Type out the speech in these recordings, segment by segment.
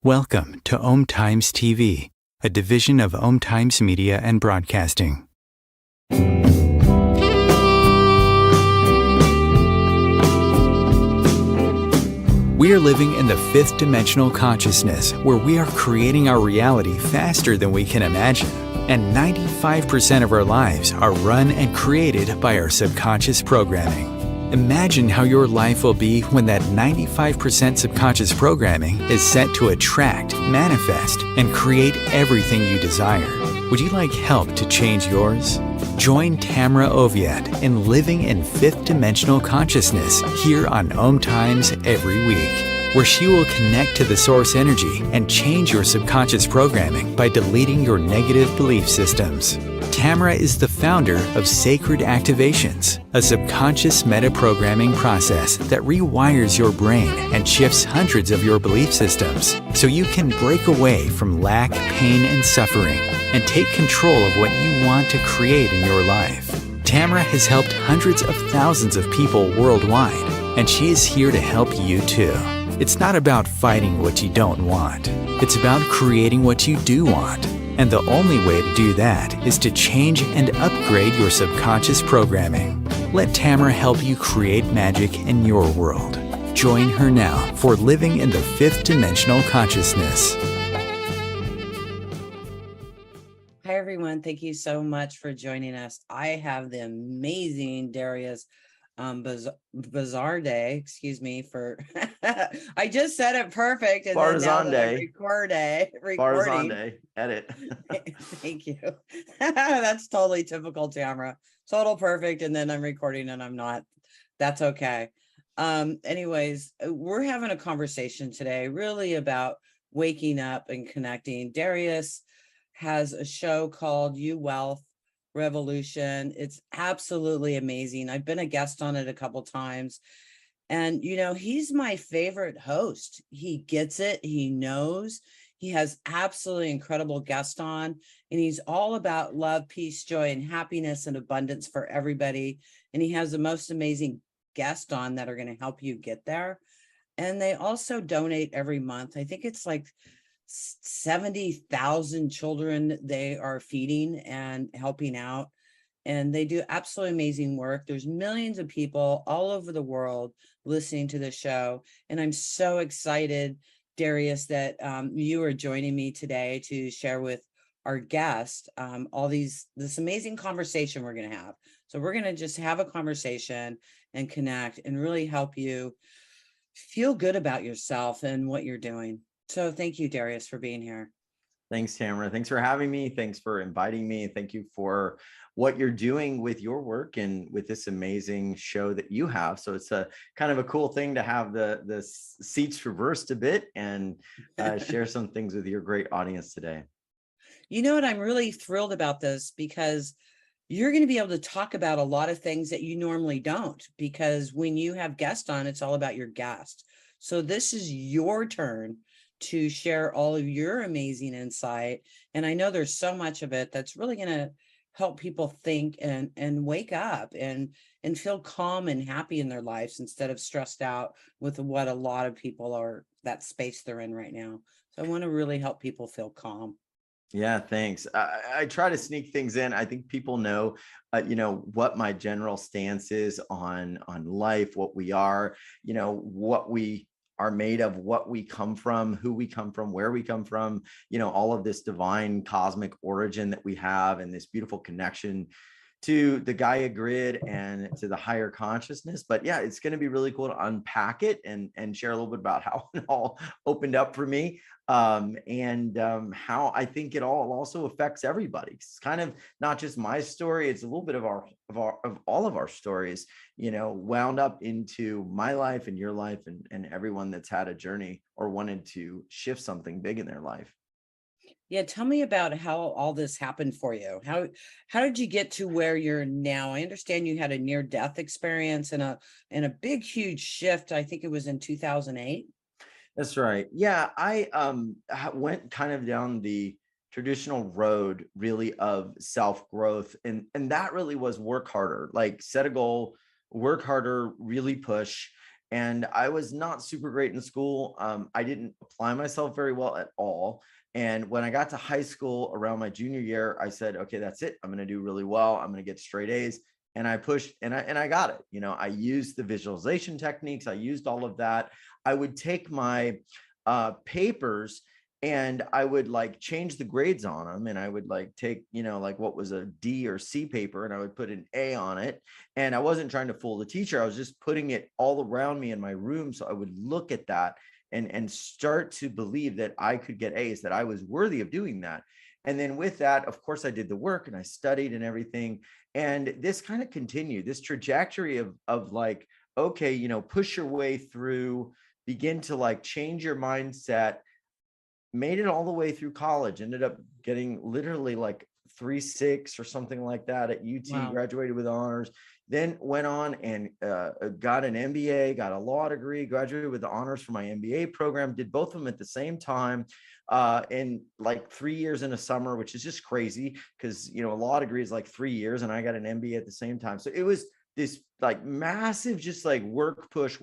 Welcome to OmTimes TV, a division of OmTimes Media and Broadcasting. We are living in the fifth dimensional consciousness where we are creating our reality faster than we can imagine. And 95% of our lives are run and created by our subconscious programming. Imagine how your life will be when that 95% subconscious programming is set to attract, manifest, and create everything you desire. Would you like help to change yours? Join Tamra Oviatt in Living in Fifth Dimensional Consciousness here on OmTimes every week, where she will connect to the source energy and change your subconscious programming by deleting your negative belief systems. Tamra is the founder of Sacred Activations, a subconscious meta-programming process that rewires your brain and shifts hundreds of your belief systems so you can break away from lack, pain, and suffering and take control of what you want to create in your life. Tamra has helped hundreds of thousands of people worldwide, and she is here to help you too. It's not about fighting what you don't want. It's about creating what you do want. And the only way to do that is to change and upgrade your subconscious programming. Let Tamra help you create magic in your world. Join her now for Living in the Fifth Dimensional Consciousness. Hi, everyone. Thank you so much for joining us. I have the amazing Darius Barazandeh, excuse me for, I just said it perfect. And then now that I'm recording. Barazandeh, edit. Thank you. That's totally typical Tamra. Total perfect. And then I'm recording and I'm not. That's okay. Anyways, we're having a conversation today really about waking up and connecting. Darius has a show called 𝐢𝐤 Revolution. It's absolutely amazing. I've been a guest on it a couple times, and he's my favorite host. He gets it. He knows. He has absolutely incredible guests on, and he's all about love, peace, joy, and happiness and abundance for everybody. And he has the most amazing guests on that are going to help you get there. And they also donate every month. I think it's like 70,000 children they are feeding and helping out, and they do absolutely amazing work. There's millions of people all over the world listening to the show, and I'm so excited, Darius, that you are joining me today to share with our guest this amazing conversation we're going to have. So we're going to just have a conversation and connect and really help you feel good about yourself and what you're doing. So thank you, Darius, for being here. Thanks, Tamra. Thanks for having me. Thanks for inviting me. Thank you for what you're doing with your work and with this amazing show that you have. So it's a kind of a cool thing to have the seats reversed a bit and share some things with your great audience today. You know what? I'm really thrilled about this because you're going to be able to talk about a lot of things that you normally don't, because when you have guests on, it's all about your guest. So this is your turn to share all of your amazing insight. And I know there's so much of it that's really going to help people think and wake up and feel calm and happy in their lives instead of stressed out with what a lot of people are, that space they're in right now. So I want to really help people feel calm. Yeah, thanks. I try to sneak things in. I think people know, what my general stance is on life, what we are, what we are made of, what we come from, who we come from, where we come from, all of this divine cosmic origin that we have, and this beautiful connection to the Gaia grid and to the higher consciousness. But yeah, it's going to be really cool to unpack it and share a little bit about how it all opened up for me, and how I think it all also affects everybody. It's kind of not just my story; it's a little bit of all of our stories, wound up into my life and your life and everyone that's had a journey or wanted to shift something big in their life. Yeah, tell me about how all this happened for you. How did you get to where you're now? I understand you had a near-death experience and a big, huge shift. I think it was in 2008. That's right. Yeah, I went kind of down the traditional road, really, of self-growth, and that really was work harder, like set a goal, work harder, really push. And I was not super great in school. I didn't apply myself very well at all. And when I got to high school around my junior year, I said, okay, that's it. I'm going to do really well. I'm going to get straight A's. And I pushed and I got it. You know, I used the visualization techniques. I used all of that. I would take my papers and I would like change the grades on them. And I would like take, you know, like what was a D or C paper, and I would put an A on it. And I wasn't trying to fool the teacher. I was just putting it all around me in my room. So I would look at that and start to believe that I could get A's, that I was worthy of doing that. And then with that, of course, I did the work and I studied and everything. And this kind of continued, this trajectory of like, okay, you know, push your way through, begin to like change your mindset. Made it all the way through college, ended up getting literally like 3.6 or something like that at UT, Wow. graduated with honors, then went on and got an MBA, got a law degree, graduated with the honors for my MBA program, did both of them at the same time in like 3 years in a summer, which is just crazy because, you know, a law degree is like 3 years and I got an MBA at the same time. So it was this like massive, just like work, push.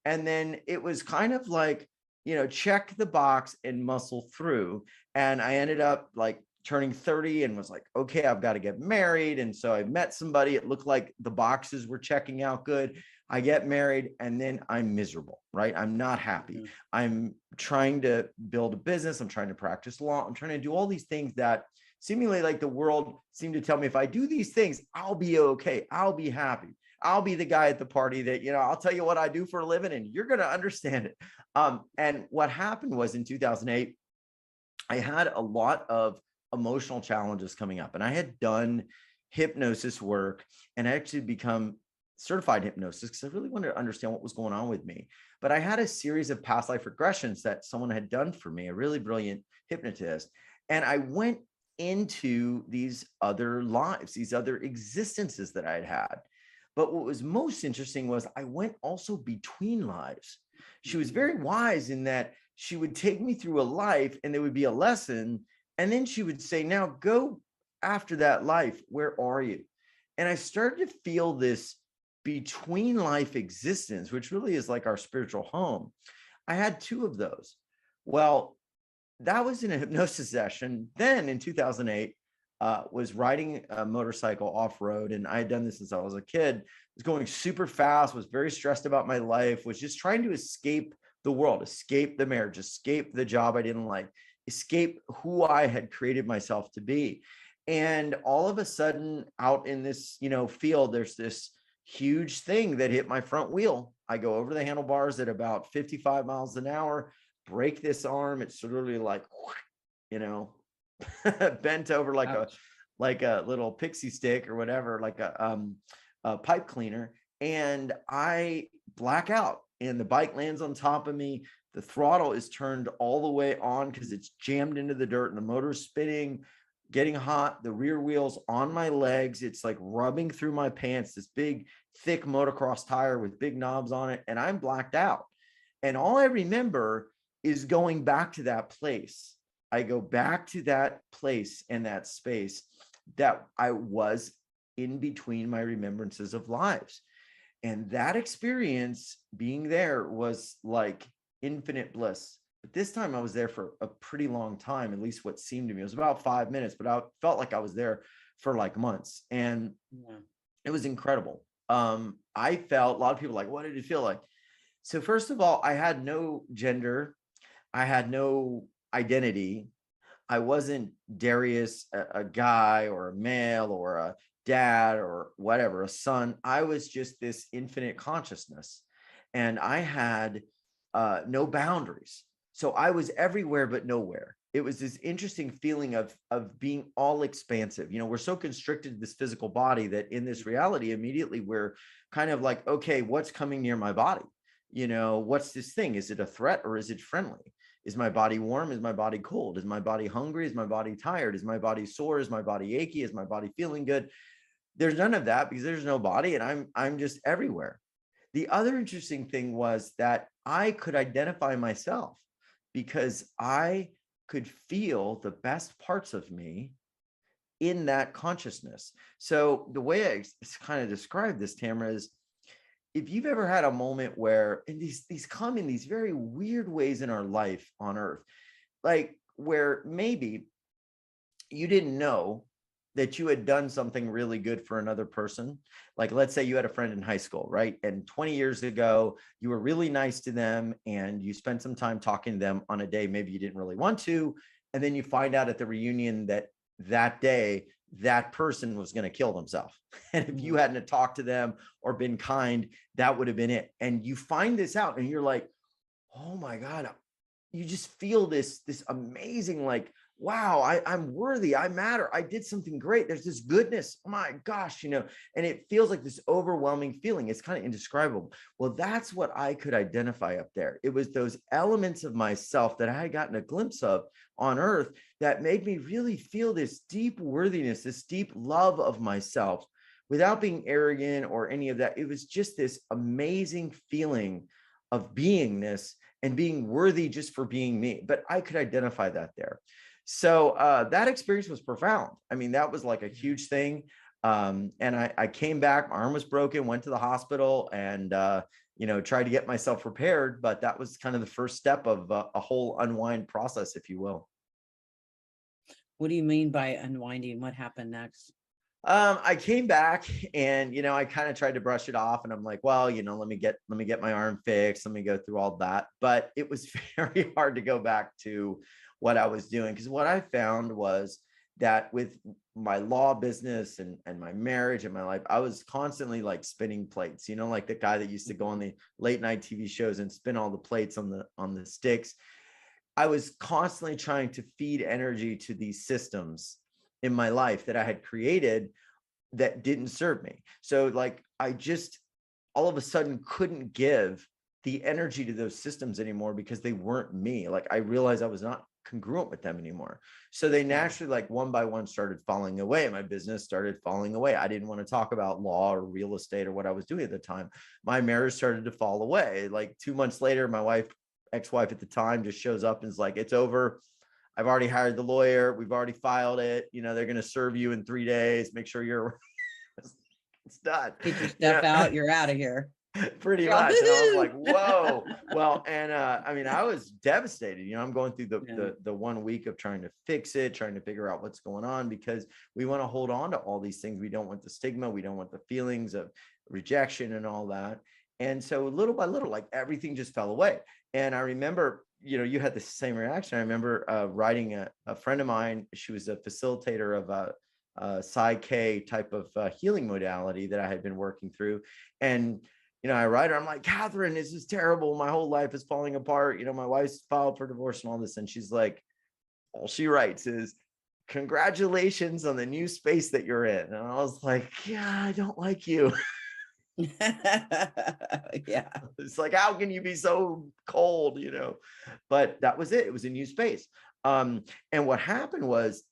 And then it was kind of like, you know, check the box and muscle through. And I ended up like turning 30 and was like, okay, I've got to get married. And so I met somebody. It looked like the boxes were checking out good. I get married and then I'm miserable, right? I'm not happy. Mhm. I'm trying to build a business. I'm trying to practice law. I'm trying to do all these things that seemingly like the world seemed to tell me, if I do these things, I'll be okay. I'll be happy. I'll be the guy at the party that, you know, I'll tell you what I do for a living and you're going to understand it. And what happened was in 2008, I had a lot of emotional challenges coming up, and I had done hypnosis work and I actually become certified hypnosis because I really wanted to understand what was going on with me. But I had a series of past life regressions that someone had done for me, a really brilliant hypnotist. And I went into these other lives, these other existences that I had had. But what was most interesting was I went also between lives. She was very wise in that she would take me through a life and there would be a lesson. And then she would say, now go after that life. Where are you? And I started to feel this between life existence, which really is like our spiritual home. I had 2 of those. Well, that was in a hypnosis session. Then in 2008, was riding a motorcycle off-road. And I had done this since I was a kid. Was going super fast, was very stressed about my life, was just trying to escape the world, escape the marriage, escape the job I didn't like, escape who I had created myself to be. And all of a sudden out in this, you know, field, there's this huge thing that hit my front wheel. I go over the handlebars at about 55 miles an hour, break this arm. It's literally like, you know, bent over like Ouch. a little pixie stick or whatever, like a pipe cleaner. And I black out and the bike lands on top of me. The throttle is turned all the way on because it's jammed into the dirt and the motor's spinning, getting hot. The rear wheel's on my legs. It's like rubbing through my pants, this big, thick motocross tire with big knobs on it. And I'm blacked out. And all I remember is going back to that place. I go back to that place and that space that I was in between my remembrances of lives. And that experience being there was like infinite bliss. But this time I was there for a pretty long time, at least what seemed to me. It was about 5 minutes, but I felt like I was there for like months. And it was incredible. I felt, a lot of people like, what did it feel like? So first of all, I had no gender. I had no identity. I wasn't Darius, a guy or a male or a dad or whatever, a son. I was just this infinite consciousness, and I had no boundaries. So I was everywhere but nowhere. It was this interesting feeling of being all expansive. You know, we're so constricted to this physical body that in this reality, immediately we're kind of like, okay, what's coming near my body? You know, what's this thing? Is it a threat or is it friendly? Is my body warm? Is my body cold? Is my body hungry? Is my body tired? Is my body sore? Is my body achy? Is my body feeling good? There's none of that because there's no body and I'm just everywhere. The other interesting thing was that I could identify myself because I could feel the best parts of me in that consciousness. So the way I kind of describe this, Tamra, is if you've ever had a moment where, and these come in these very weird ways in our life on earth, like where maybe you didn't know that you had done something really good for another person. Like, let's say you had a friend in high school, right? And 20 years ago, you were really nice to them and you spent some time talking to them on a day maybe you didn't really want to. And then you find out at the reunion that that day, that person was going to kill themselves. And if you hadn't talked to them or been kind, that would have been it. And you find this out and you're like, oh my God, you just feel this amazing, like, wow, I'm worthy, I matter, I did something great, there's this goodness, oh my gosh, and it feels like this overwhelming feeling. It's kind of indescribable. Well, that's what I could identify up there. It was those elements of myself that I had gotten a glimpse of on earth that made me really feel this deep worthiness, this deep love of myself without being arrogant or any of that. It was just this amazing feeling of beingness and being worthy just for being me. But I could identify that there. So that experience was profound. I mean, that was like a huge thing. And I came back, my arm was broken, went to the hospital and, tried to get myself prepared. But that was kind of the first step of a whole unwind process, if you will. What do you mean by unwinding? What happened next? I came back and, I kind of tried to brush it off and I'm like, well, let me get my arm fixed. Let me go through all that. But it was very hard to go back to what I was doing. Because what I found was that with my law business and my marriage and my life, I was constantly like spinning plates, like the guy that used to go on the late night TV shows and spin all the plates on the sticks. I was constantly trying to feed energy to these systems in my life that I had created that didn't serve me. So like, I just all of a sudden couldn't give the energy to those systems anymore because they weren't me. Like I realized I was not congruent with them anymore. So they naturally, like one by one, started falling away. My business started falling away. I didn't want to talk about law or real estate or what I was doing at the time. My marriage started to fall away. Like 2 months later, my ex-wife at the time just shows up and is like, it's over. I've already hired the lawyer. We've already filed it. They're going to serve you in 3 days. Make sure you're it's done. Get your stuff out. You're out of here. Pretty much. And I was like, whoa. Well, and I mean, I was devastated. I'm going through the 1 week of trying to fix it, trying to figure out what's going on, because we want to hold on to all these things. We don't want the stigma. We don't want the feelings of rejection and all that. And so little by little, like everything just fell away. And I remember, you had the same reaction. I remember writing a friend of mine. She was a facilitator of a 𝐲𝐸 type of healing modality that I had been working through. And I write her, I'm like, Catherine, this is terrible. My whole life is falling apart. My wife's filed for divorce and all this. And she's like, all she writes is, congratulations on the new space that you're in. And I was like, yeah, I don't like you. Yeah. It's like, how can you be so cold, But that was it. It was a new space. And what happened was,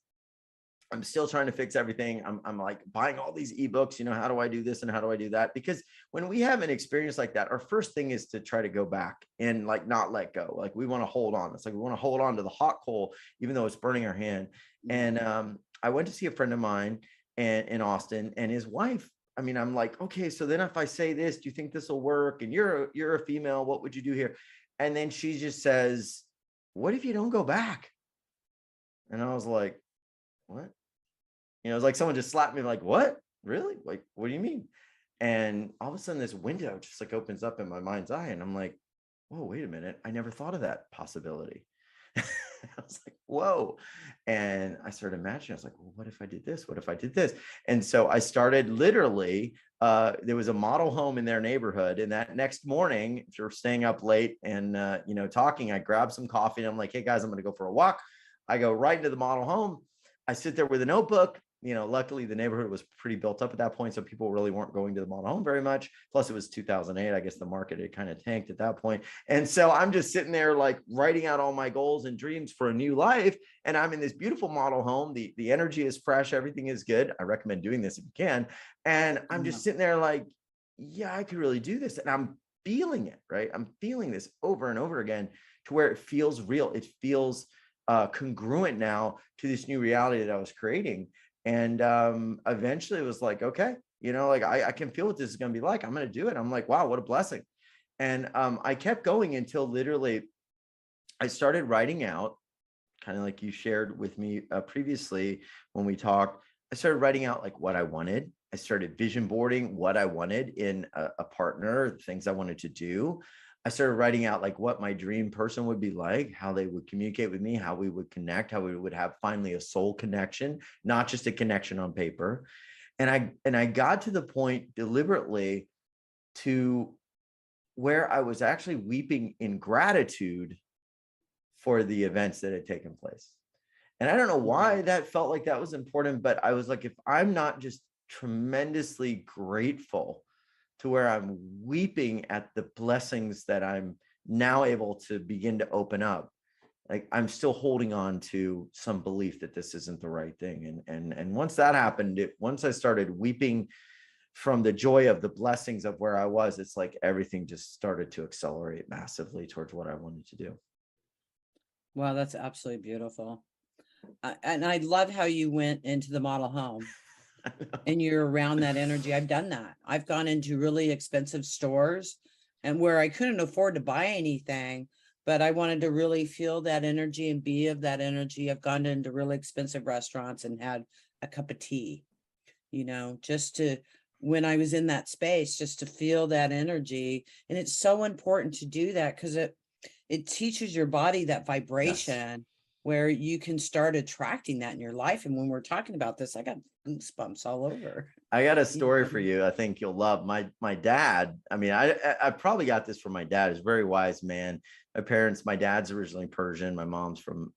I'm still trying to fix everything. I'm like buying all these ebooks, how do I do this and how do I do that? Because when we have an experience like that, our first thing is to try to go back and like not let go. Like we want to hold on. It's like we want to hold on to the hot coal, even though it's burning our hand. And I went to see a friend of mine in Austin, and his wife. I mean, I'm like, okay, so then if I say this, do you think this will work? And you're a female, what would you do here? And then she just says, what if you don't go back? And I was like, what? It's like someone just slapped me like, what? Really? Like, what do you mean? And all of a sudden this window just like opens up in my mind's eye. And I'm like, whoa, wait a minute. I never thought of that possibility. I was like, whoa. And I started imagining, I was like, well, what if I did this? What if I did this? And so I started literally, there was a model home in their neighborhood. And that next morning, if you're staying up late and, talking, I grabbed some coffee and I'm like, hey guys, I'm going to go for a walk. I go right into the model home. I sit there with a notebook. Luckily the neighborhood was pretty built up at that point. So people really weren't going to the model home very much. Plus it was 2008. I guess the market had kind of tanked at that point. And so I'm just sitting there like writing out all my goals and dreams for a new life. And I'm in this beautiful model home. The energy is fresh. Everything is good. I recommend doing this if you can. And I'm just sitting there like, yeah, I could really do this. And I'm feeling it, right? I'm feeling this over and over again to where it feels real. It feels congruent now to this new reality that I was creating. And eventually it was like, okay, you know, like I can feel what this is going to be like. I'm going to do it. I'm like, wow, what a blessing. And I kept going until literally I started writing out, kind of like you shared with me previously when we talked. I started writing out like what I wanted. I started vision boarding what I wanted in a partner, things I wanted to do. I started writing out like what my dream person would be like, how they would communicate with me, how we would connect, how we would have finally a soul connection, not just a connection on paper. And I got to the point deliberately to where I was actually weeping in gratitude for the events that had taken place. And I don't know why that felt like that was important, but I was like, if I'm not just tremendously grateful to where I'm weeping at the blessings that I'm now able to begin to open up, like I'm still holding on to some belief that this isn't the right thing. And once that happened, once I started weeping from the joy of the blessings of where I was, it's like everything just started to accelerate massively towards what I wanted to do. Wow, that's absolutely beautiful. And I love how you went into the model home and you're around that energy. I've done that. I've gone into really expensive stores and where I couldn't afford to buy anything, but I wanted to really feel that energy and be of that energy. I've gone into really expensive restaurants and had a cup of tea, you know, just to, when I was in that space, just to feel that energy. And it's so important to do that because it teaches your body that vibration. Yes. Where you can start attracting that in your life. And when we're talking about this, I got goosebumps all over. I got a story for you. I think you'll love. My dad. I mean, I probably got this from my dad. He's a very wise man. My dad's originally Persian. My mom's from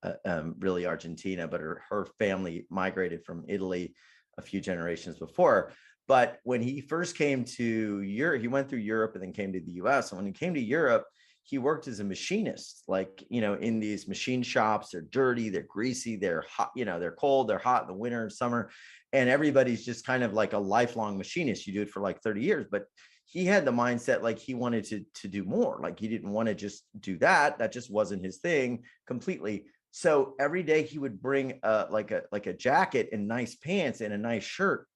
really Argentina, but her family migrated from Italy a few generations before. But when he first came to Europe, he went through Europe and then came to the US. And when he came to Europe, he worked as a machinist, like, you know, in these machine shops. They're dirty, they're greasy, they're hot, you know, they're cold, they're hot in the winter and summer. And everybody's just kind of like a lifelong machinist. You do it for like 30 years, but he had the mindset, like he wanted to do more. Like he didn't want to just do that. That just wasn't his thing completely. So every day he would bring like a jacket and nice pants and a nice shirt.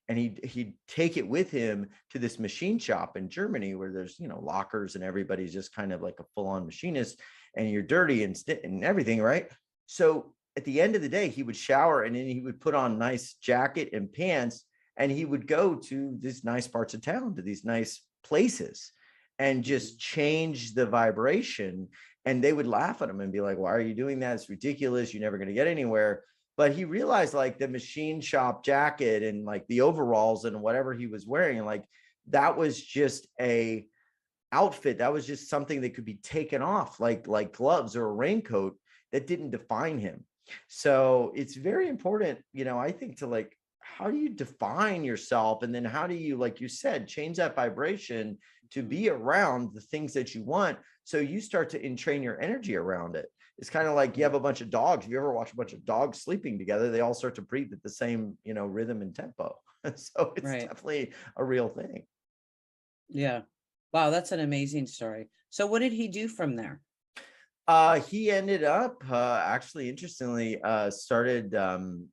And he'd take it with him to this machine shop in Germany where there's, you know, lockers and everybody's just kind of like a full-on machinist and you're dirty and everything, right? So at the end of the day, he would shower and then he would put on nice jacket and pants and he would go to these nice parts of town, to these nice places and just change the vibration. And they would laugh at him and be like, why are you doing that? It's ridiculous. You're never going to get anywhere. But he realized like the machine shop jacket and like the overalls and whatever he was wearing, and like that was just a outfit. That was just something that could be taken off, like gloves or a raincoat that didn't define him. So it's very important, you know, I think, to like, how do you define yourself? And then how do you, like you said, change that vibration to be around the things that you want? So you start to entrain your energy around it. It's kind of like you have a bunch of dogs. If you ever watch a bunch of dogs sleeping together, they all start to breathe at the same, you know, rhythm and tempo. So it's definitely a real thing. Yeah. Wow. That's an amazing story. So what did he do from there? He ended up actually, interestingly, started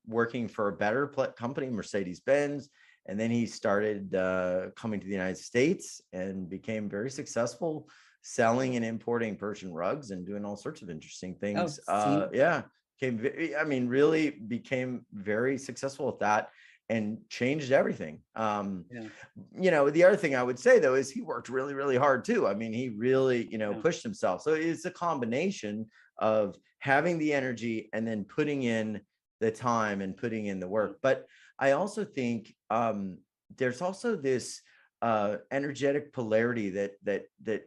working for a better company, Mercedes-Benz. And then he started coming to the United States and became very successful selling and importing Persian rugs and doing all sorts of interesting things. Yeah, really became very successful at that and changed everything. You know, the other thing I would say though is he worked really, really hard too. I mean, he really, you know, pushed himself. So it's a combination of having the energy and then putting in the time and putting in the work. But I also think there's also this energetic polarity that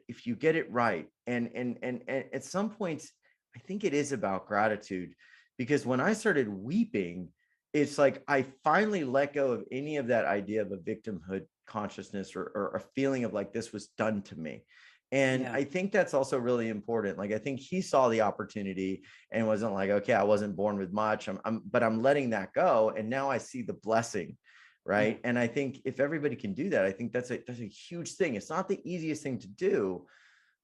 if you get it right, and at some points, I think it is about gratitude, because when I started weeping, it's like I finally let go of any of that idea of a victimhood consciousness or a feeling of like this was done to me. And I think that's also really important. Like, I think he saw the opportunity and wasn't like, okay, I wasn't born with much, but I'm letting that go. And now I see the blessing. Right. And I think if everybody can do that, I think that's a huge thing. It's not the easiest thing to do,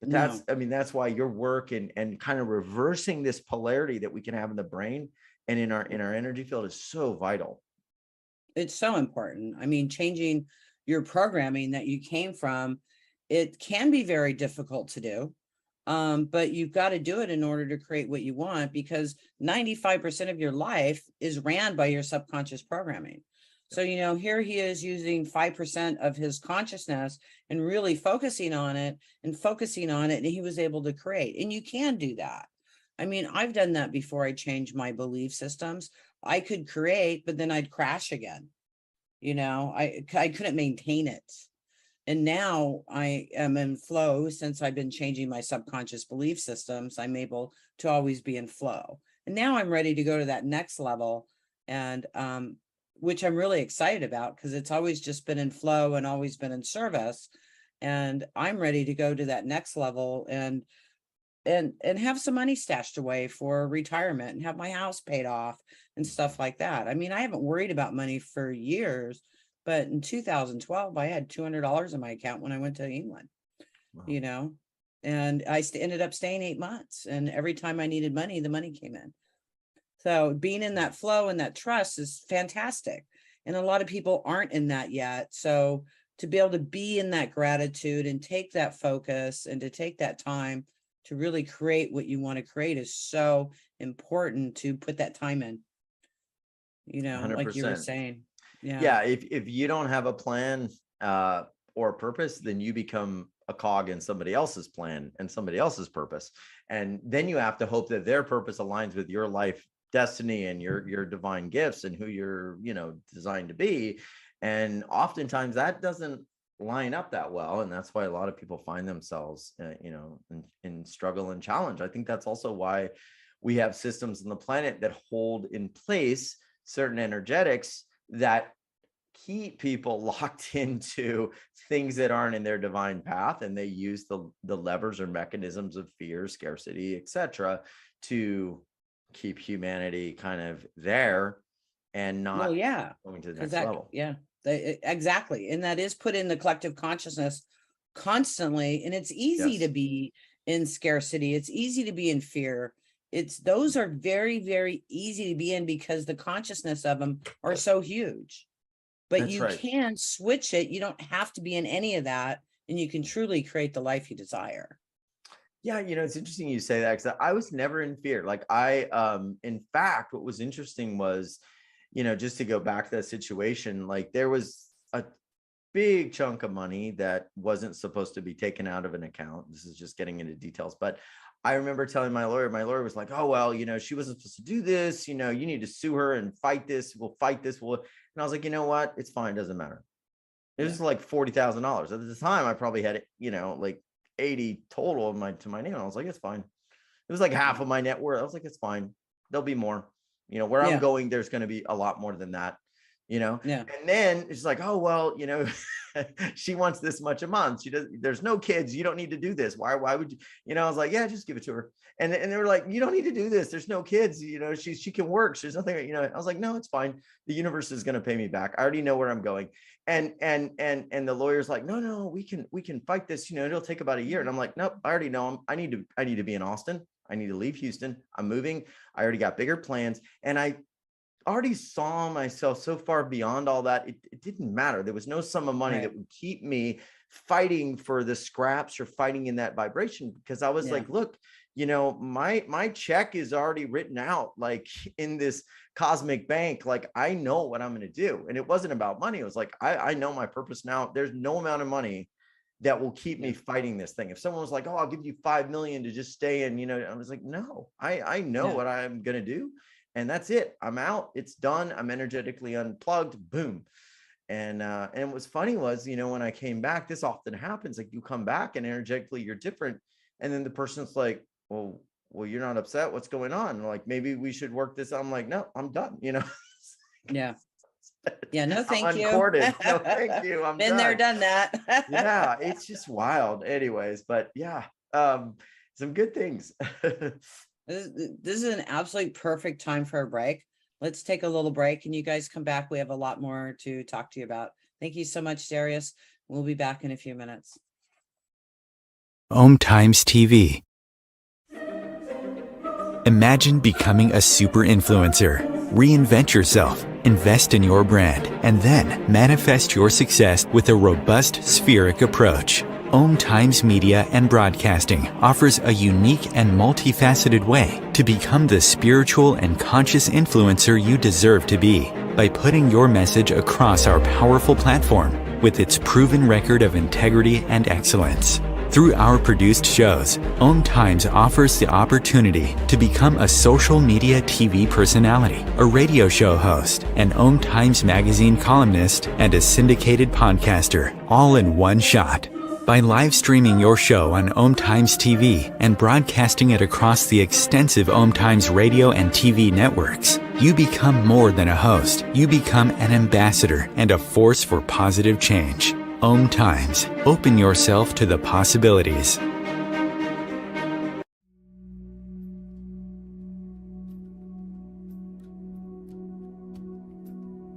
but that's why your work and kind of reversing this polarity that we can have in the brain and in our energy field is so vital. It's so important. I mean, changing your programming that you came from, it can be very difficult to do. But you've got to do it in order to create what you want, because 95% of your life is ran by your subconscious programming. So, here he is using 5% of his consciousness and really focusing on it, and he was able to create. And you can do that. I mean, I've done that before. I changed my belief systems. I could create, but then I'd crash again. I couldn't maintain it. And now I am in flow. Since I've been changing my subconscious belief systems, I'm able to always be in flow. And now I'm ready to go to that next level, and which I'm really excited about, because it's always just been in flow and always been in service. And I'm ready to go to that next level and have some money stashed away for retirement and have my house paid off and stuff like that. I mean, I haven't worried about money for years, but in 2012, I had $200 in my account when I went to England, Wow. and I ended up staying 8 months, and every time I needed money, the money came in. So being in that flow and that trust is fantastic. And a lot of people aren't in that yet. So to be able to be in that gratitude and take that focus and to take that time to really create what you want to create is so important, to put that time in, like you were 100%. saying. Yeah. If you don't have a plan or a purpose, then you become a cog in somebody else's plan and somebody else's purpose. And then you have to hope that their purpose aligns with your life destiny and your divine gifts and who you're, designed to be. And oftentimes that doesn't line up that well. And that's why a lot of people find themselves, in struggle and challenge. I think that's also why we have systems on the planet that hold in place certain energetics that keep people locked into things that aren't in their divine path. And they use the levers or mechanisms of fear, scarcity, etc., to keep humanity kind of there and not going to the next level. Exactly. And that is put in the collective consciousness constantly. And it's easy to be in scarcity. It's easy to be in fear. Those are very, very easy to be in, because the consciousness of them are so huge. But That's you right. can switch it. You don't have to be in any of that, and you can truly create the life you desire. Yeah, it's interesting you say that, because I was never in fear. Like in fact, what was interesting was, just to go back to that situation, like there was a big chunk of money that wasn't supposed to be taken out of an account. This is just getting into details, but I remember telling my lawyer was like, oh, well, she wasn't supposed to do this. You need to sue her and fight this. We'll fight this. And I was like, you know what? It's fine. It doesn't matter. It was like $40,000 at the time. I probably had, like 80 total to my name. And I was like, it's fine. It was like half of my net worth. I was like, it's fine. There'll be more, where I'm going, there's going to be a lot more than that, and then it's like, oh, well, she wants this much a month. There's no kids. You don't need to do this. Why would you, I was like, yeah, just give it to her. And they were like, you don't need to do this. There's no kids, she can work. There's nothing, I was like, no, it's fine. The universe is going to pay me back. I already know where I'm going. And the lawyer's like, no, we can fight this. It'll take about a year. And I'm like, nope, I already know. I need to be in Austin. I need to leave Houston. I'm moving. I already got bigger plans. And I already saw myself so far beyond all that. It didn't matter. There was no sum of money that would keep me fighting for the scraps or fighting in that vibration, because I was like, look, my check is already written out, like in this cosmic bank. Like, I know what I'm going to do. And it wasn't about money. It was like, I know my purpose now. There's no amount of money that will keep me fighting this thing. If someone was like, oh, I'll give you 5 million to just stay in, I was like, no, I know what I'm going to do. And that's it. I'm out. It's done. I'm energetically unplugged. Boom. And what's funny was, when I came back, this often happens. Like, you come back and energetically you're different. And then the person's like, well, you're not upset. What's going on? And like, maybe we should work this. I'm like, no, I'm done. Yeah. No, thank you. Uncorded. No, thank you. I'm been done. there, done that. Yeah. It's just wild. Anyways, but yeah, some good things. This is an absolutely perfect time for a break. Let's take a little break, and you guys come back. We have a lot more to talk to you about. Thank you so much, Darius. We'll be back in a few minutes. OmTimes TV. Imagine becoming a super influencer. Reinvent yourself. Invest in your brand and then manifest your success with a robust spheric approach. OmTimes Media and Broadcasting offers a unique and multifaceted way to become the spiritual and conscious influencer you deserve to be by putting your message across our powerful platform with its proven record of integrity and excellence. Through our produced shows, OmTimes offers the opportunity to become a social media TV personality, a radio show host, an OmTimes magazine columnist, and a syndicated podcaster, all in one shot. By live streaming your show on OmTimes TV and broadcasting it across the extensive OmTimes radio and TV networks, you become more than a host. You become an ambassador and a force for positive change. OmTimes. Open yourself to the possibilities.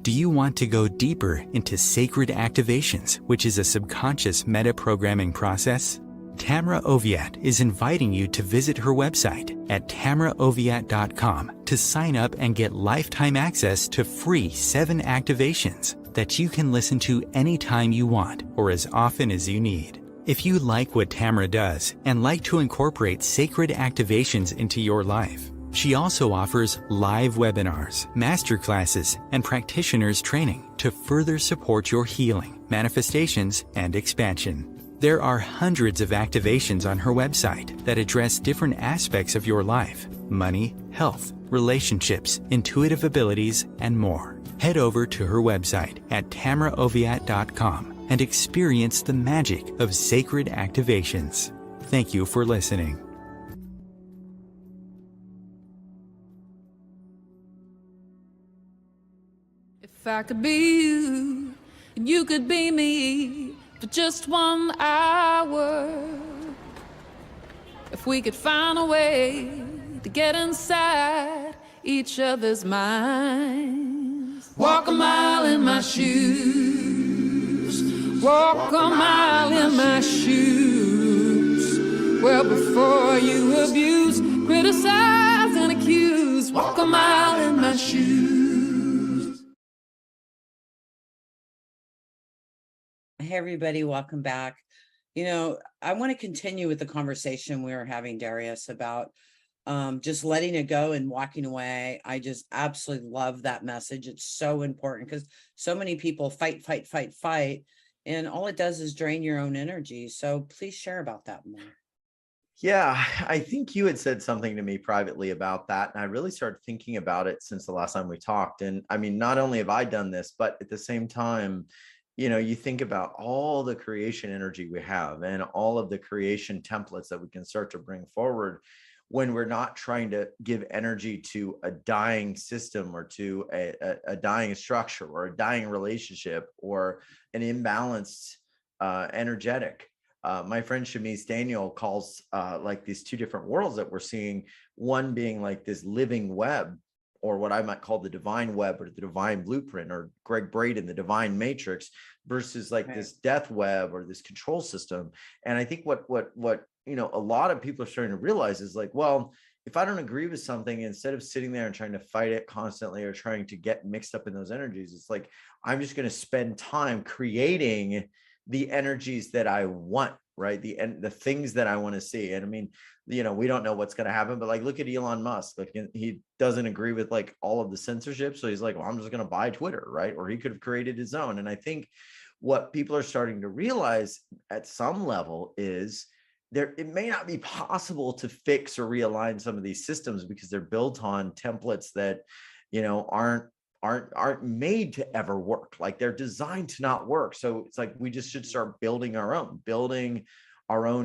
Do you want to go deeper into sacred activations, which is a subconscious meta-programming process? Tamra Oviatt is inviting you to visit her website at tamraoviatt.com to sign up and get lifetime access to free 7 activations that you can listen to anytime you want or as often as you need. If you like what Tamra does and like to incorporate sacred activations into your life, she also offers live webinars, masterclasses, and practitioners training to further support your healing, manifestations, and expansion. There are hundreds of activations on her website that address different aspects of your life: money, health, relationships, intuitive abilities, and more. Head over to her website at tamraoviatt.com and experience the magic of sacred activations. Thank you for listening. If I could be you, and you could be me for just 1 hour. If we could find a way to get inside each other's minds. Walk a mile in my shoes. Walk a mile in my shoes. Well, before you abuse, criticize, and accuse. Walk a mile in my shoes. Hey, everybody, welcome back. You know, I want to continue with the conversation we were having, Darius, about just letting it go and walking away. I just absolutely love that message. It's so important because so many people fight, and all it does is drain your own energy. So please share about that more. Yeah, I think you had said something to me privately about that, and I really started thinking about it since the last time we talked. And I mean, not only have I done this, but at the same time, you know, you think about all the creation energy we have and all of the creation templates that we can start to bring forward when we're not trying to give energy to a dying system or to a dying structure or a dying relationship or an imbalanced energetic. My friend 𝐂𝐲𝐶 calls like these 2 different worlds that we're seeing, one being like this living web, or what I might call the divine web or the divine blueprint, or Greg Braden, the divine matrix, versus like this death web or this control system. And I think what you know, a lot of people are starting to realize is like, well, if I don't agree with something, instead of sitting there and trying to fight it constantly or trying to get mixed up in those energies, it's like, I'm just going to spend time creating the energies that I want, right? The things that I want to see. And I mean, you know, we don't know what's going to happen, but like, look at Elon Musk. Like, he doesn't agree with like all of the censorship. So he's like, well, I'm just going to buy Twitter, right? Or he could have created his own. And I think what people are starting to realize at some level is it may not be possible to fix or realign some of these systems because they're built on templates that, you know, aren't made to ever work. Like, they're designed to not work. So it's like, we just should start building our own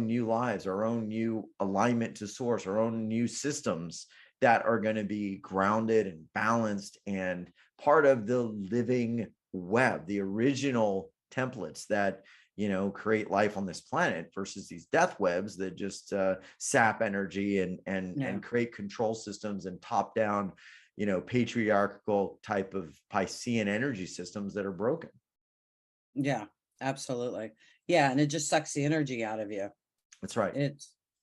new lives, our own new alignment to source, our own new systems that are going to be grounded and balanced and part of the living web, the original templates that, you know, create life on this planet, versus these death webs that just sap energy and create control systems and top down, you know, patriarchal type of Piscean energy systems that are broken. Yeah, absolutely. Yeah. And it just sucks the energy out of you. That's right.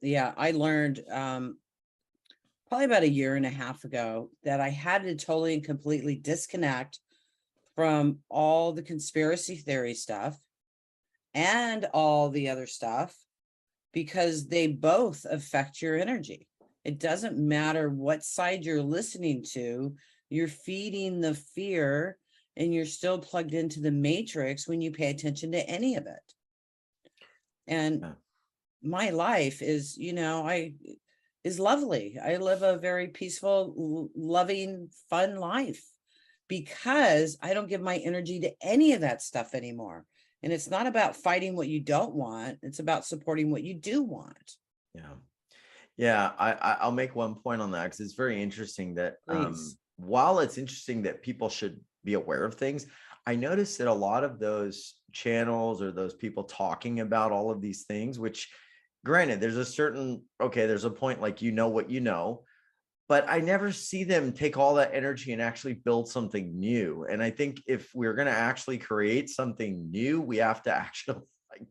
I learned probably about 1.5 years ago that I had to totally and completely disconnect from all the conspiracy theory stuff and all the other stuff, because they both affect your energy. It doesn't matter what side you're listening to, you're feeding the fear and you're still plugged into the matrix when you pay attention to any of it. And my life is, is lovely. I live a very peaceful, loving, fun life because I don't give my energy to any of that stuff anymore. And it's not about fighting what you don't want. It's about supporting what you do want. Yeah. Yeah. I'll make one point on that because it's very interesting that while it's interesting that people should be aware of things, I noticed that a lot of those channels or those people talking about all of these things, which granted, there's a point like, what you know, but I never see them take all that energy and actually build something new. And I think if we're going to actually create something new, we have to actually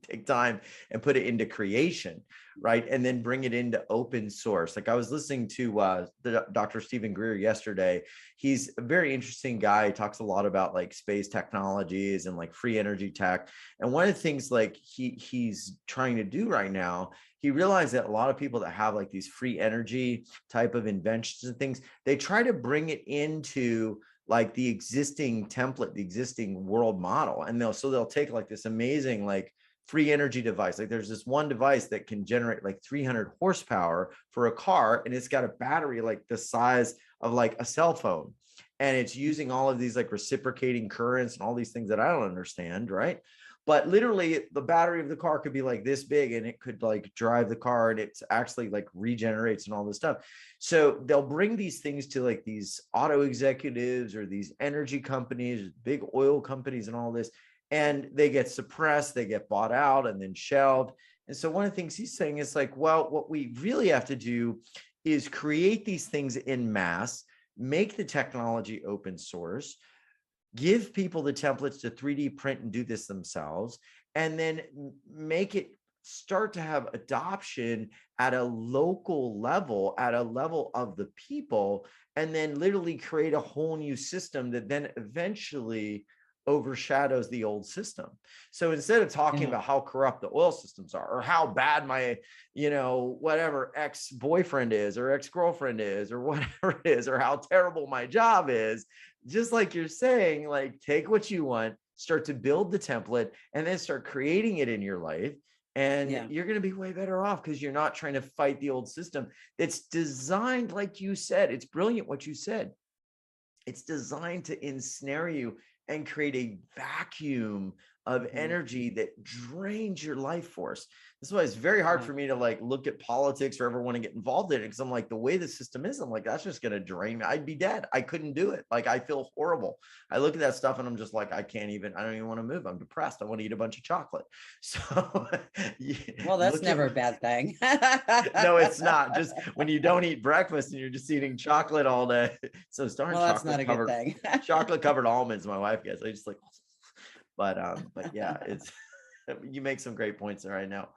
take time and put it into creation, right? And then bring it into open source. Like I was listening to Dr. Stephen Greer yesterday. He's a very interesting guy. He talks a lot about like space technologies and like free energy tech. And one of the things like he's trying to do right now, he realized that a lot of people that have like these free energy type of inventions and things, they try to bring it into like the existing template, the existing world model. And they'll take like this amazing, like free energy device. Like there's this one device that can generate like 300 horsepower for a car. And it's got a battery like the size of like a cell phone. And it's using all of these like reciprocating currents and all these things that I don't understand. Right. But literally the battery of the car could be like this big and it could like drive the car and it's actually like regenerates and all this stuff. So they'll bring these things to like these auto executives or these energy companies, big oil companies and all this, and they get suppressed, they get bought out and then shelved. And so one of the things he's saying is like, well, what we really have to do is create these things in mass, make the technology open source, give people the templates to 3D print and do this themselves, and then make it start to have adoption at a local level, at a level of the people, and then literally create a whole new system that then eventually overshadows the old system. So instead of talking about how corrupt the oil systems are or how bad my, whatever ex-boyfriend is or ex-girlfriend is or whatever it is, or how terrible my job is, just like you're saying, like take what you want, start to build the template and then start creating it in your life. And you're going to be way better off because you're not trying to fight the old system. It's designed, like you said, it's brilliant what you said. It's designed to ensnare you and create a vacuum of energy that drains your life force. This is why it's very hard for me to like look at politics or ever want to get involved in it, because I'm like, the way the system is, I'm like, that's just going to drain me. I'd be dead. I couldn't do it. Like I feel horrible. I look at that stuff and I'm just like, I don't even want to move. I'm depressed. I want to eat a bunch of chocolate. So well, that's never a bad thing. No, it's not. Just when you don't eat breakfast and you're just eating chocolate all day. So darn that's not a good thing. Chocolate covered almonds my wife gets. I just like, but yeah, it's you make some great points right now.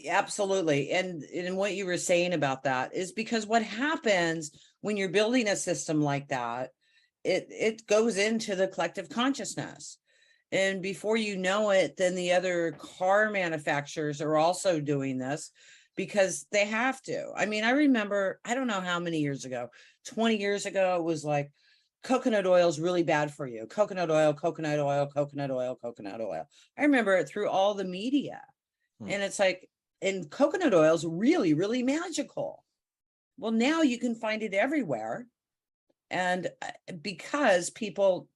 Absolutely. And what you were saying about that is because what happens when you're building a system like that, it goes into the collective consciousness. And before you know it, then the other car manufacturers are also doing this because they have to. I mean, I remember, I don't know how many years ago, 20 years ago, it was like, coconut oil is really bad for you. Coconut oil, coconut oil, coconut oil, coconut oil. I remember it through all the media. And it's like, and coconut oil is really, really magical. Well, now you can find it everywhere. And because people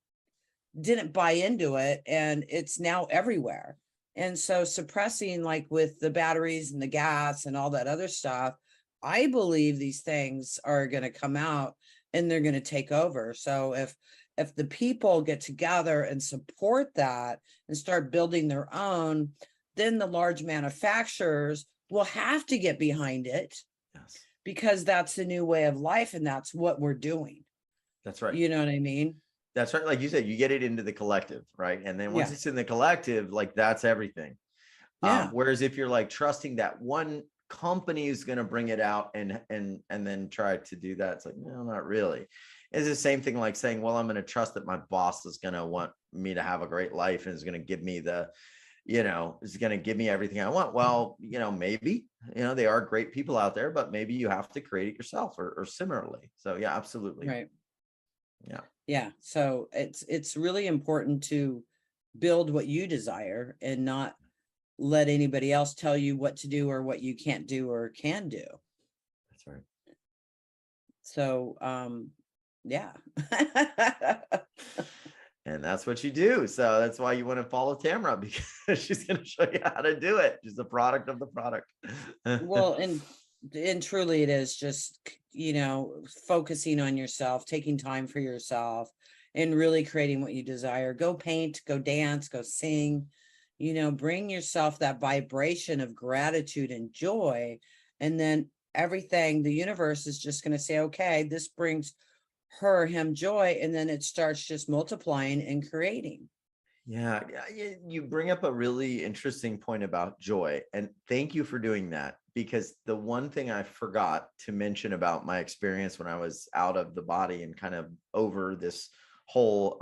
didn't buy into it, and it's now everywhere. And so suppressing, like with the batteries and the gas and all that other stuff, I believe these things are going to come out and they're going to take over. So if the people get together and support that and start building their own, then the large manufacturers will have to get behind it. Yes. Because that's the new way of life and that's what we're doing. That's right. You know what I mean? That's right. Like you said, you get it into the collective, right? And then once it's in the collective, like that's everything. Whereas if you're like trusting that one company is going to bring it out and then try to do that, it's like, no, not really. It's the same thing like saying, well, I'm going to trust that my boss is going to want me to have a great life and is going to give me is going to give me everything I want. Well, maybe, they are great people out there, but maybe you have to create it yourself or similarly. So yeah, absolutely. Right. Yeah. Yeah. So it's really important to build what you desire and not let anybody else tell you what to do or what you can't do or can do. That's right. So, yeah. And that's what you do. So that's why you want to follow Tamra, because she's going to show you how to do it. She's a product of the product. Well, and truly it is just, focusing on yourself, taking time for yourself and really creating what you desire. Go paint, go dance, go sing, bring yourself that vibration of gratitude and joy. And then everything, the universe is just going to say, okay, this brings him joy, and then it starts just multiplying and creating. Yeah, you bring up a really interesting point about joy, and thank you for doing that, because the one thing I forgot to mention about my experience when I was out of the body and kind of over this whole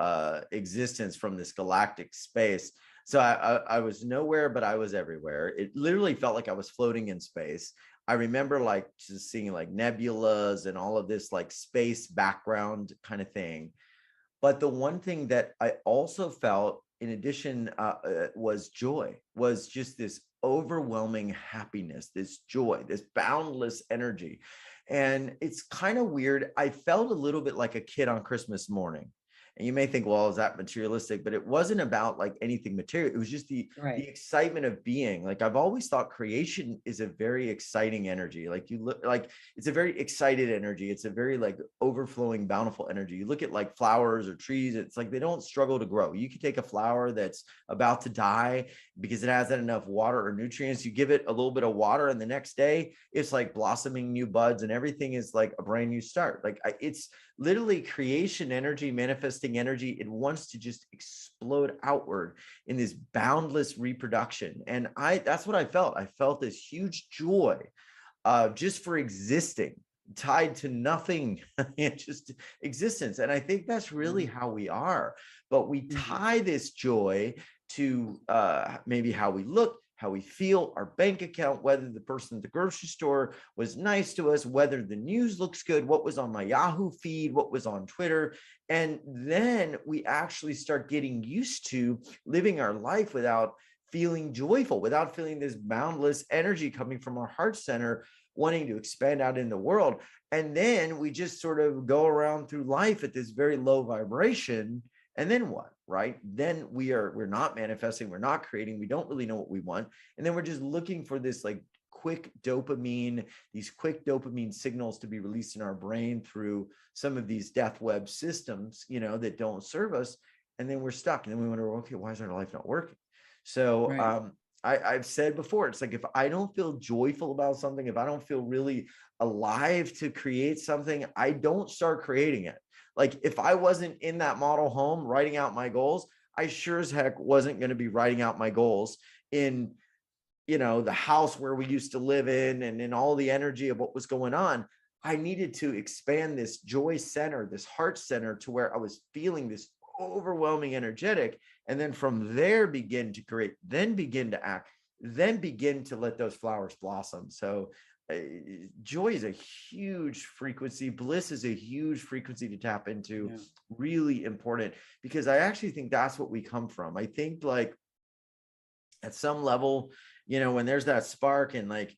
existence from this galactic space. So I was nowhere, but I was everywhere. It literally felt like I was floating in space. I remember like just seeing like nebulas and all of this like space background kind of thing. But the one thing that I also felt in addition was joy, was just this overwhelming happiness, this joy, this boundless energy. And it's kind of weird. I felt a little bit like a kid on Christmas morning. And you may think, well, is that materialistic? But it wasn't about like anything material. It was just the excitement of being. Like I've always thought creation is a very exciting energy. Like you look like it's a very excited energy. It's a very like overflowing, bountiful energy. You look at like flowers or trees, it's like they don't struggle to grow. You could take a flower that's about to die because it hasn't enough water or nutrients. You give it a little bit of water, and the next day it's like blossoming new buds, and everything is like a brand new start. Like it's literally creation energy, manifesting energy. It wants to just explode outward in this boundless reproduction. And that's what I felt. I felt this huge joy just for existing, tied to nothing, just existence. And I think that's really how we are. But we tie this joy to maybe how we look, how we feel, our bank account, whether the person at the grocery store was nice to us, whether the news looks good, what was on my Yahoo feed, what was on Twitter. And then we actually start getting used to living our life without feeling joyful, without feeling this boundless energy coming from our heart center, wanting to expand out in the world. And then we just sort of go around through life at this very low vibration. And then what, right? Then we're not manifesting, we're not creating, we don't really know what we want. And then we're just looking for this like these quick dopamine signals to be released in our brain through some of these death web systems, that don't serve us. And then we're stuck. And then we wonder, okay, why is our life not working? So I've said before, it's like, if I don't feel joyful about something, if I don't feel really alive to create something, I don't start creating it. Like if I wasn't in that model home writing out my goals, I sure as heck wasn't going to be writing out my goals in, the house where we used to live in, and in all the energy of what was going on. I needed to expand this joy center, this heart center, to where I was feeling this overwhelming energetic. And then from there begin to create, then begin to act, then begin to let those flowers blossom. So joy is a huge frequency. Bliss is a huge frequency to tap into. Yeah. Really important, because I actually think that's what we come from. I think like at some level, when there's that spark and like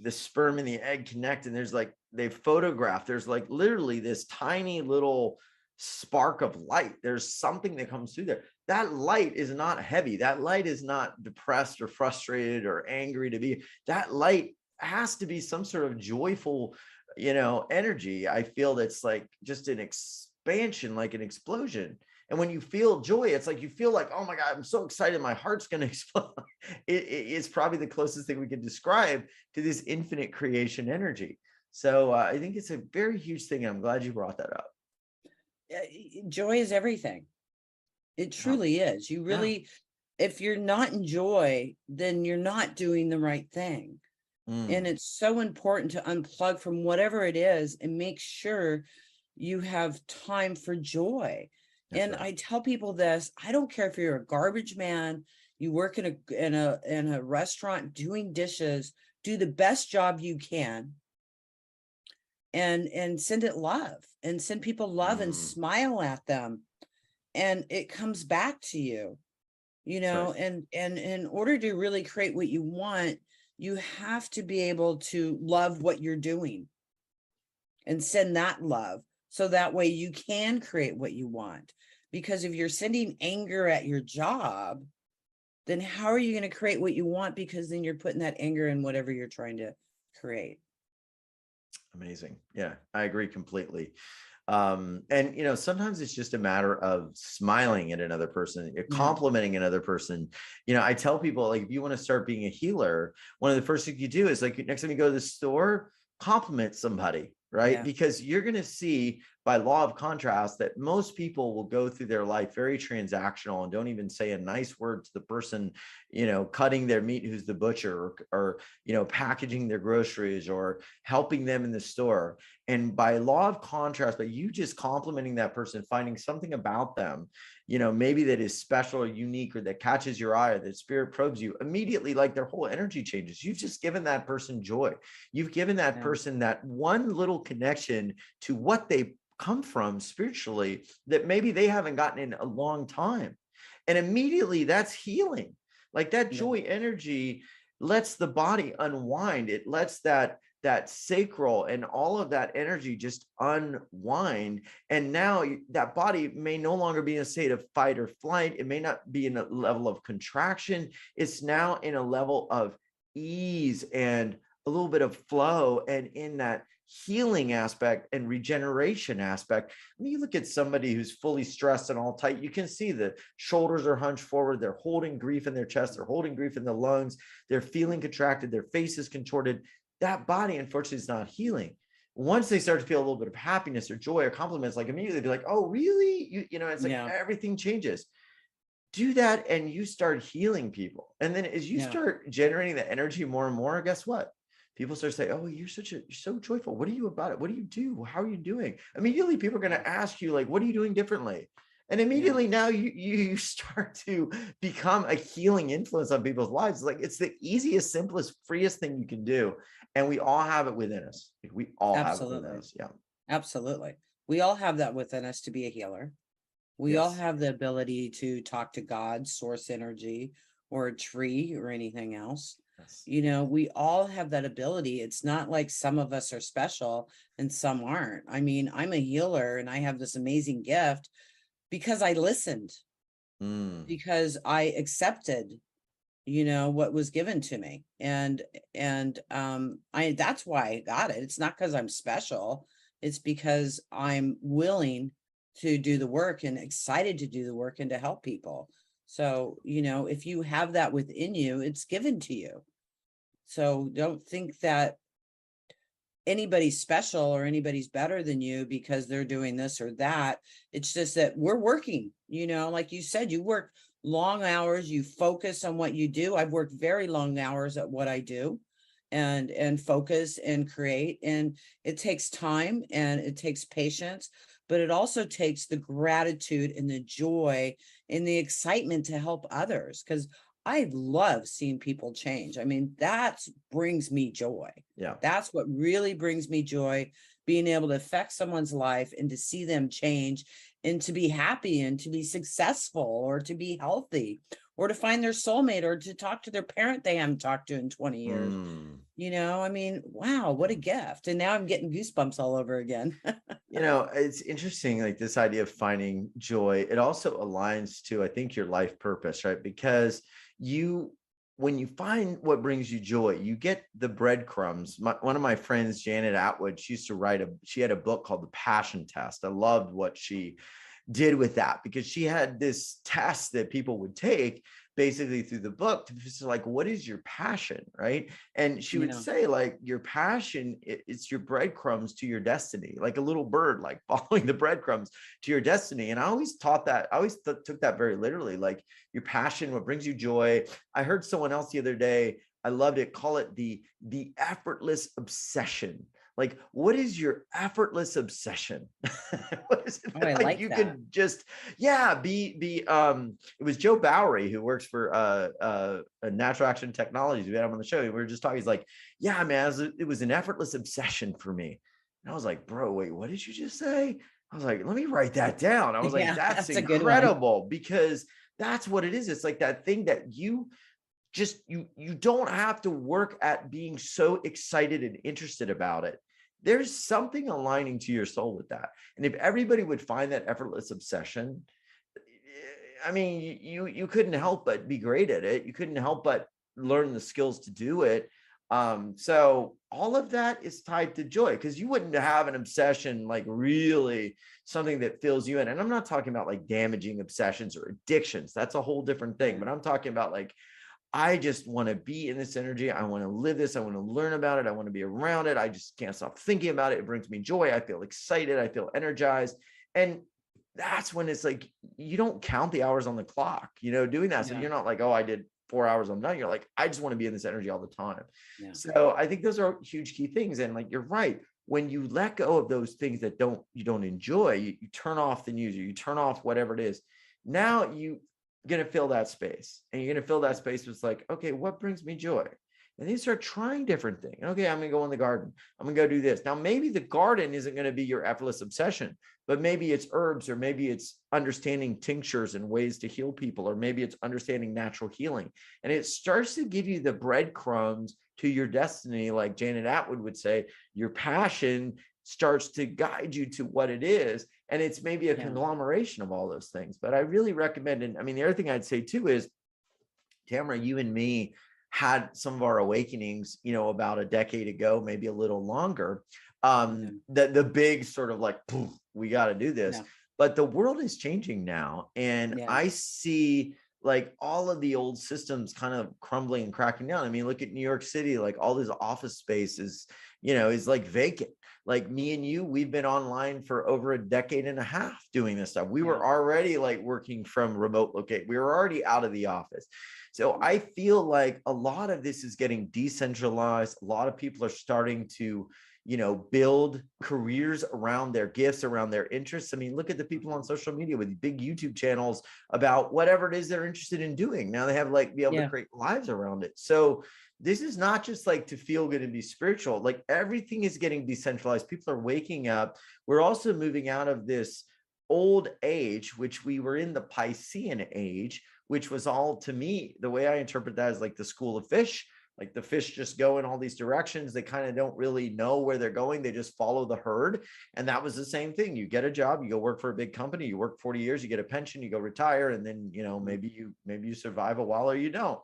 the sperm and the egg connect, and there's like, they've photographed, there's like literally this tiny little spark of light. There's something that comes through there. That light is not heavy. That light is not depressed or frustrated or angry to be. That light has to be some sort of joyful, energy. I feel that's like just an expansion, like an explosion. And when you feel joy, it's like you feel like, oh my God, I'm so excited, my heart's going to explode. It's probably the closest thing we can describe to this infinite creation energy. So I think it's a very huge thing. I'm glad you brought that up. Joy is everything. It truly is. You really, if you're not in joy, then you're not doing the right thing. And it's so important to unplug from whatever it is and make sure you have time for joy. That's And right. I tell people this, I don't care if you're a garbage man, you work in a restaurant doing dishes, do the best job you can, and send it love, and send people love and smile at them, and it comes back to you, you That's know. right. And in order to really create what you want, you have to be able to love what you're doing and send that love, so that way you can create what you want. Because if you're sending anger at your job, then how are you going to create what you want? Because then you're putting that anger in whatever you're trying to create. Amazing. Yeah, I agree completely. And sometimes it's just a matter of smiling at another person, complimenting another person. I tell people, like, if you want to start being a healer, one of the first things you do is, like, next time you go to the store, compliment somebody, right? Yeah. Because you're going to see by law of contrast that most people will go through their life very transactional and don't even say a nice word to the person, cutting their meat, who's the butcher, or packaging their groceries, or helping them in the store. And by law of contrast, by you just complimenting that person, finding something about them, maybe that is special or unique, or that catches your eye, or that spirit probes you, immediately, like, their whole energy changes. You've just given that person joy. You've given that person that one little connection to what they come from spiritually that maybe they haven't gotten in a long time. And immediately that's healing. Like, that joy energy lets the body unwind. It lets that sacral and all of that energy just unwind. And now that body may no longer be in a state of fight or flight. It may not be in a level of contraction. It's now in a level of ease and a little bit of flow, and in that healing aspect and regeneration aspect. When you look at somebody who's fully stressed and all tight, you can see the shoulders are hunched forward. They're holding grief in their chest. They're holding grief in the lungs. They're feeling contracted. Their face is contorted. That body, unfortunately, is not healing. Once they start to feel a little bit of happiness or joy or compliments, like, immediately they're like, oh, really? It's like everything changes. Do that and you start healing people. And then as you start generating the energy more and more, guess what? People start saying, oh, you're so joyful. What are you about it? What do you do? How are you doing? Immediately people are going to ask you, like, what are you doing differently? And immediately now you start to become a healing influence on people's lives. Like, it's the easiest, simplest, freest thing you can do. And we all have it within us. We all have it within us. Yeah. Absolutely. We all have that within us to be a healer. We all have the ability to talk to God, source energy, or a tree, or anything else. We all have that ability. It's not like some of us are special and some aren't. I mean, I'm a healer and I have this amazing gift because I listened, because I accepted, what was given to me. And that's why I got it. It's not because I'm special. It's because I'm willing to do the work and excited to do the work and to help people. So, if you have that within you, it's given to you. So don't think that anybody's special or anybody's better than you because they're doing this or that. It's just that we're working, like you said, you work long hours, you focus on what you do. I've worked very long hours at what I do, and focus and create. And it takes time and it takes patience, but it also takes the gratitude and the joy and the excitement to help others. Because I love seeing people change. I mean, that brings me joy. Yeah. That's what really brings me joy, being able to affect someone's life and to see them change and to be happy and to be successful or to be healthy or to find their soulmate or to talk to their parent they haven't talked to in 20 years. I mean, wow, what a gift. And now I'm getting goosebumps all over again. It's interesting, like, this idea of finding joy. It also aligns to, I think, your life purpose, right? Because when you find what brings you joy, you get the breadcrumbs. One of my friends, Janet Atwood, she used to she had a book called The Passion Test. I loved what she did with that, because she had this test that people would take basically through the book to just, like, what is your passion, right? And she would say, like, your passion, it's your breadcrumbs to your destiny, like a little bird, like following the breadcrumbs to your destiny. And I always took that very literally, like, your passion, what brings you joy. I heard someone else the other day, I loved it, call it the effortless obsession. Like, what is your effortless obsession? What is it I like you that. could just, it was Joe Bowery, who works for Natural Action Technologies. We had him on the show. We were just talking. He's like, yeah, man, it was an effortless obsession for me. And I was like, bro, wait, what did you just say? I was like, let me write that down. I was like, Yeah, that's a good one. incredible, because that's what it is. It's like that thing that you don't have to work at being so excited and interested about it. There's something aligning to your soul with that. And if everybody would find that effortless obsession, I mean, you couldn't help but be great at it. You couldn't help but learn the skills to do it. So all of that is tied to joy, because you wouldn't have an obsession like really something that fills you in. And I'm not talking about like damaging obsessions or addictions. That's a whole different thing. But I'm talking about like, I just want to be in this energy. I want to live this. I want to learn about it. I want to be around it. I just can't stop thinking about it. It brings me joy. I feel excited. I feel energized. And that's when it's like, you don't count the hours on the clock, doing that. So you're not like, oh, I did 4 hours, I'm done. You're like, I just want to be in this energy all the time. Yeah. So I think those are huge key things. And like, you're right. When you let go of those things that you don't enjoy, you turn off the news, or you turn off whatever it is. Now you going to fill that space, and you're going to fill that space with like, okay, what brings me joy? And then you start trying different things. Okay, I'm going to go in the garden. I'm going to go do this. Now, maybe the garden isn't going to be your effortless obsession, but maybe it's herbs, or maybe it's understanding tinctures and ways to heal people, or maybe it's understanding natural healing. And it starts to give you the breadcrumbs to your destiny. Like Janet Atwood would say, your passion starts to guide you to what it is. And it's maybe a conglomeration of all those things. But I really recommend, and I mean, the other thing I'd say too is, Tamra, you and me had some of our awakenings, about a decade ago, maybe a little longer. The big sort of like, poof, we got to do this. Yeah. But the world is changing now. And I see like all of the old systems kind of crumbling and cracking down. I mean, look at New York City, like all this office space is like vacant. Like me and you, we've been online for over a decade and a half doing this stuff. We were already like working from remote location. We were already out of the office. So I feel like a lot of this is getting decentralized. A lot of people are starting to, build careers around their gifts, around their interests. I mean, look at the people on social media with big YouTube channels about whatever it is they're interested in doing. Now they have be able to create lives around it. So this is not just like to feel good and be spiritual. Like everything is getting decentralized. People are waking up. We're also moving out of this old age, which we were in the Piscean age, which was all, to me, the way I interpret that is like the school of fish. Like the fish just go in all these directions. They kind of don't really know where they're going. They just follow the herd. And that was the same thing. You get a job, you go work for a big company, you work 40 years, you get a pension, you go retire. And then, maybe you survive a while or you don't.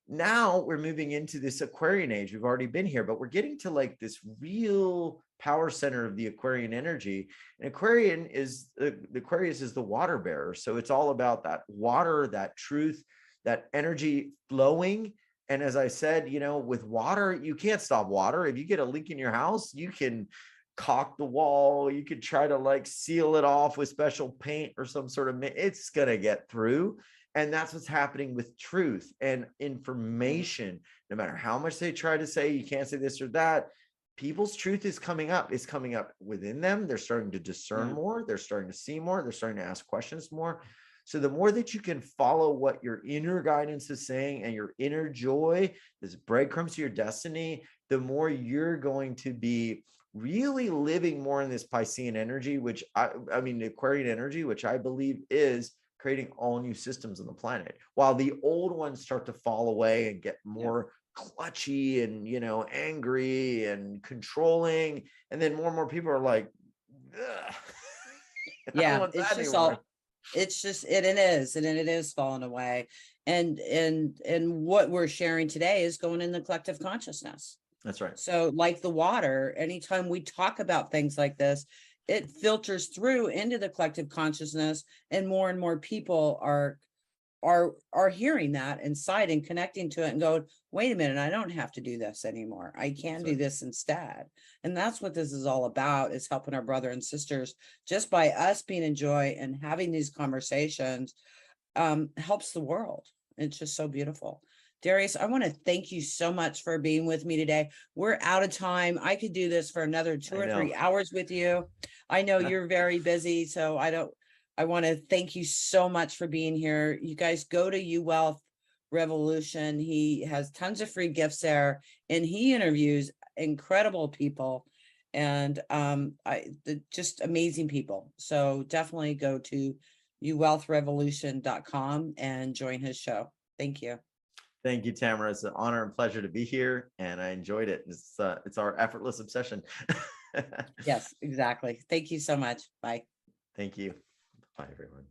Now we're moving into this Aquarian age. We've already been here, but we're getting to like this real power center of the Aquarian energy. And Aquarius is the water bearer. So it's all about that water, that truth, that energy flowing. And as I said, with water, you can't stop water. If you get a leak in your house, you can caulk the wall. You could try to like seal it off with special paint or some sort of, it's going to get through. And that's what's happening with truth and information. No matter how much they try to say, you can't say this or that, people's truth is coming up. It's coming up within them. They're starting to discern more. They're starting to see more. They're starting to ask questions more. So the more that you can follow what your inner guidance is saying and your inner joy, this breadcrumbs to your destiny, the more you're going to be really living more in this Piscean energy, which the Aquarian energy, which I believe is creating all new systems on the planet, while the old ones start to fall away and get more clutchy and, angry and controlling. And then more and more people are like, it's just all, it's just, it is falling away. And what we're sharing today is going in the collective consciousness. That's right. So like the water, anytime we talk about things like this, it filters through into the collective consciousness, and more people are hearing that inside and connecting to it and go, wait a minute, I don't have to do this anymore. I can do this instead. And that's what this is all about, is helping our brother and sisters. Just by us being in joy and having these conversations helps the world. It's just so beautiful. Darius, I want to thank you so much for being with me today. We're out of time. I could do this for another 2 or 3 hours with you. I know you're very busy, so I want to thank you so much for being here. You guys go to UWealth Revolution. He has tons of free gifts there, and he interviews incredible people and just amazing people. So definitely go to uwealthrevolution.com and join his show. Thank you. Thank you, Tamra. It's an honor and pleasure to be here, and I enjoyed it. It's our effortless obsession. Yes, exactly. Thank you so much. Bye. Thank you. Bye, everyone.